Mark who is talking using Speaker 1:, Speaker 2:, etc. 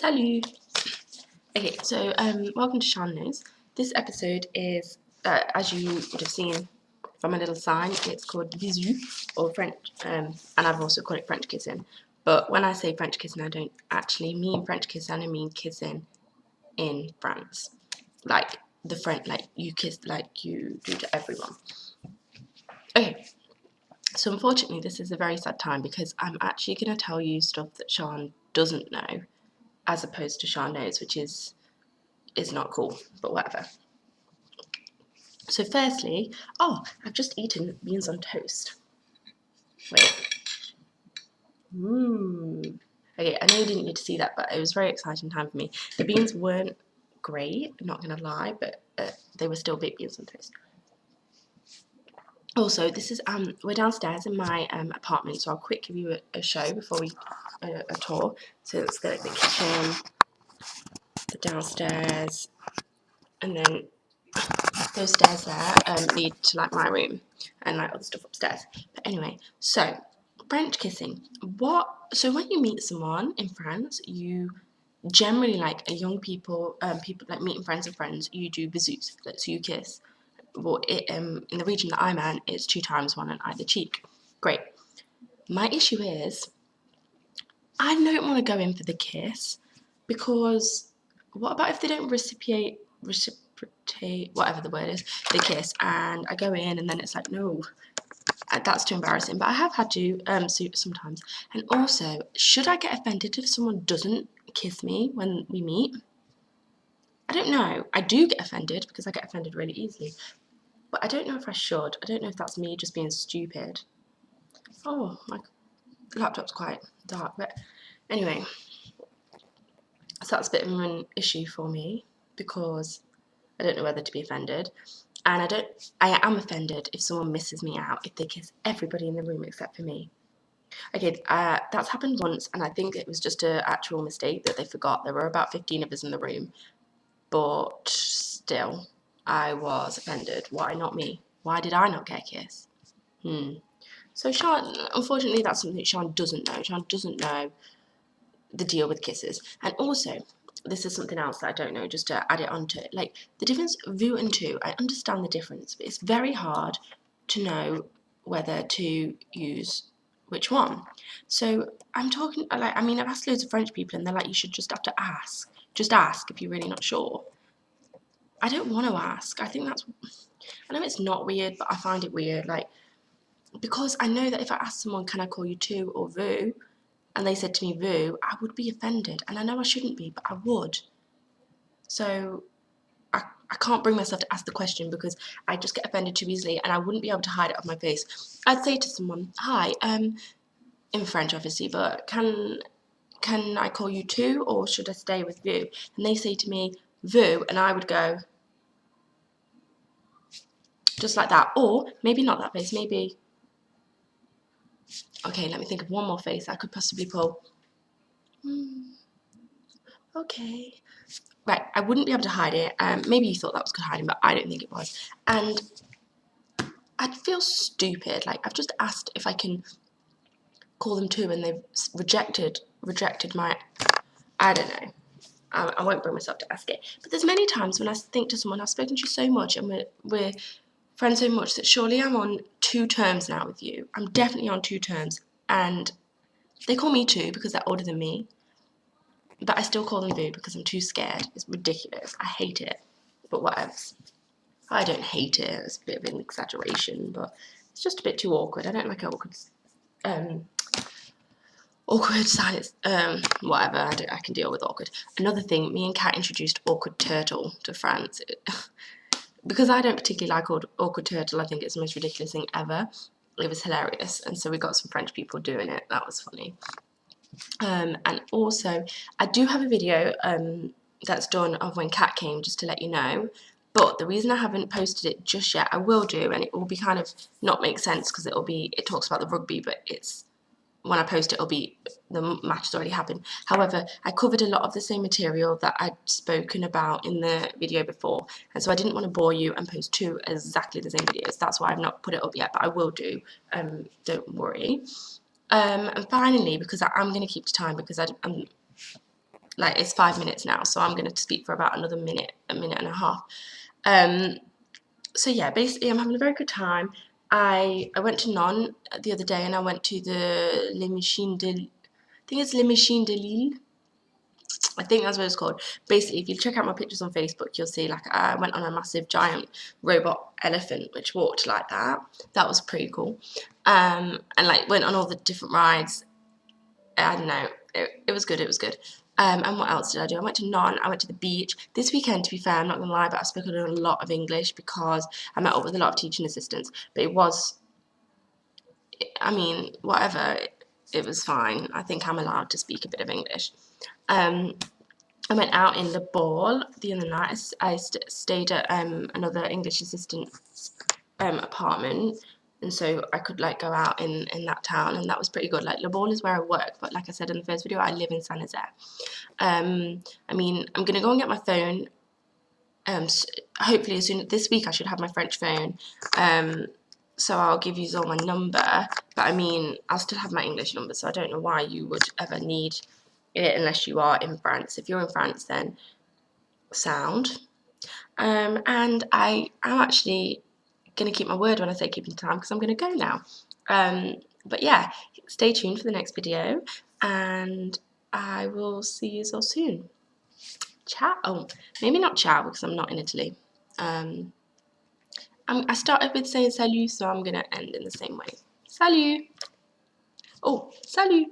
Speaker 1: Salut! Okay, so welcome to Sian Knows. This episode is, as you would have seen from a little sign, it's called bisoux, or French, and I've also called it French kissing. But when I say French kissing, I don't actually mean French kissing, I mean kissing in France. Like the French, like you kiss like you do to everyone. Okay, so unfortunately this is a very sad time because I'm actually going to tell you stuff that Sian doesn't know, as opposed to Sian knows, which is not cool, but whatever. So firstly, I've just eaten beans on toast. Wait. Okay, I know you didn't need to see that, but it was a very exciting time for me. The beans weren't great, not gonna lie, but they were still baked beans on toast. Also, this is we're downstairs in my apartment, so I'll quick give you a show before we a tour. So it's the kitchen, the downstairs, and then those stairs there lead to like my room and like other stuff upstairs. But anyway, so French kissing. So when you meet someone in France, you generally, like a young people like meeting friends of friends, you do bisoux, so you kiss. Well, in the region that I'm in, it's 2 times, 1 on either cheek. Great. My issue is I don't want to go in for the kiss because what about if they don't reciprocate, whatever the word is, the kiss, and I go in and then it's like, no, that's too embarrassing. But I have had to sometimes. And also, should I get offended if someone doesn't kiss me when we meet? I don't know. I do get offended because I get offended really easily. But I don't know if I should. I don't know if that's me just being stupid. Oh, my laptop's quite dark. But anyway, so that's a bit of an issue for me because I don't know whether to be offended. And I am offended if someone misses me out, if they kiss everybody in the room except for me. Okay, that's happened once, and I think it was just an actual mistake that they forgot. There were about 15 of us in the room, but still, I was offended. Why not me? Why did I not get a kiss? So Sian, unfortunately, that's something Sian doesn't know. Sian doesn't know the deal with kisses. And also, this is something else that I don't know, just to add it onto it. Like, the difference, vu and tu, I understand the difference, but it's very hard to know whether to use which one. So I'm talking, like, I mean, I've asked loads of French people and they're like, you should just have to ask. Just ask if you're really not sure. I don't want to ask. I think that's, I know it's not weird, but I find it weird, like, because I know that if I ask someone, can I call you tu or vu, and they said to me vu, I would be offended. And I know I shouldn't be, but I would. So I can't bring myself to ask the question because I just get offended too easily and I wouldn't be able to hide it off my face. I'd say to someone, hi, in French obviously, but can I call you tu or should I stay with vu? And they say to me, vu, and I would go, just like that. Or maybe not that face, maybe, okay, let me think of one more face I could possibly pull. Okay. Right, I wouldn't be able to hide it. Maybe you thought that was good hiding, but I don't think it was. And I'd feel stupid. Like, I've just asked if I can call them tu, and they've rejected my. I don't know. I won't bring myself to ask it. But there's many times when I think to someone, I've spoken to you so much, and we're friends so much that surely I'm on 2 terms now with you. I'm definitely on 2 terms, and they call me tu because they're older than me. But I still call them vu because I'm too scared. It's ridiculous. I hate it. But what else? I don't hate it. It's a bit of an exaggeration, but it's just a bit too awkward. I don't like awkward silence. Whatever. I can deal with awkward. Another thing, me and Kat introduced awkward turtle to France. Because I don't particularly like awkward turtle, I think it's the most ridiculous thing ever. It was hilarious, and so we got some French people doing it. That was funny. And also, I do have a video that's done of when Kat came, just to let you know. But the reason I haven't posted it just yet, I will do, and it will be kind of not make sense because it talks about the rugby, but it's when I post it, it'll be the match has already happened. However, I covered a lot of the same material that I'd spoken about in the video before, and so I didn't want to bore you and post 2 exactly the same videos. That's why I've not put it up yet, but I will do. Don't worry. And finally, because I'm going to keep to time because like it's 5 minutes now, so I'm going to speak for about another minute, a minute and a half. So yeah, basically I'm having a very good time. I went to Nantes the other day, and I went to the Les Machines de, I think it's Les Machines de Lille. I think that's what it's called. Basically, if you check out my pictures on Facebook, you'll see like I went on a massive giant robot elephant which walked like that. That was pretty cool. And like went on all the different rides. I don't know. It was good. It was good. And what else did I do? I went to Nantes. I went to the beach. This weekend, to be fair, I'm not gonna lie, but I spoke a lot of English because I met up with a lot of teaching assistants. But it was, I mean, whatever. It was fine. I think I'm allowed to speak a bit of English. I went out in the ball the other night. I stayed at another English assistant's apartment, and so I could like go out in that town, and that was pretty good. Like Le Ball is where I work, but like I said in the first video, I live in Saint Nazaire. I mean, I'm gonna go and get my phone. Hopefully, as soon this week, I should have my French phone. So I'll give you all my number. But I mean, I'll still have my English number, so I don't know why you would ever need it unless you are in France. If you're in France, then sound. And I am actually going to keep my word when I say keeping time, because I'm going to go now. But yeah, stay tuned for the next video, and I will see you all soon. Ciao. Oh, maybe not ciao because I'm not in Italy. I started with saying salut, so I'm going to end in the same way. Salut. Oh, salut.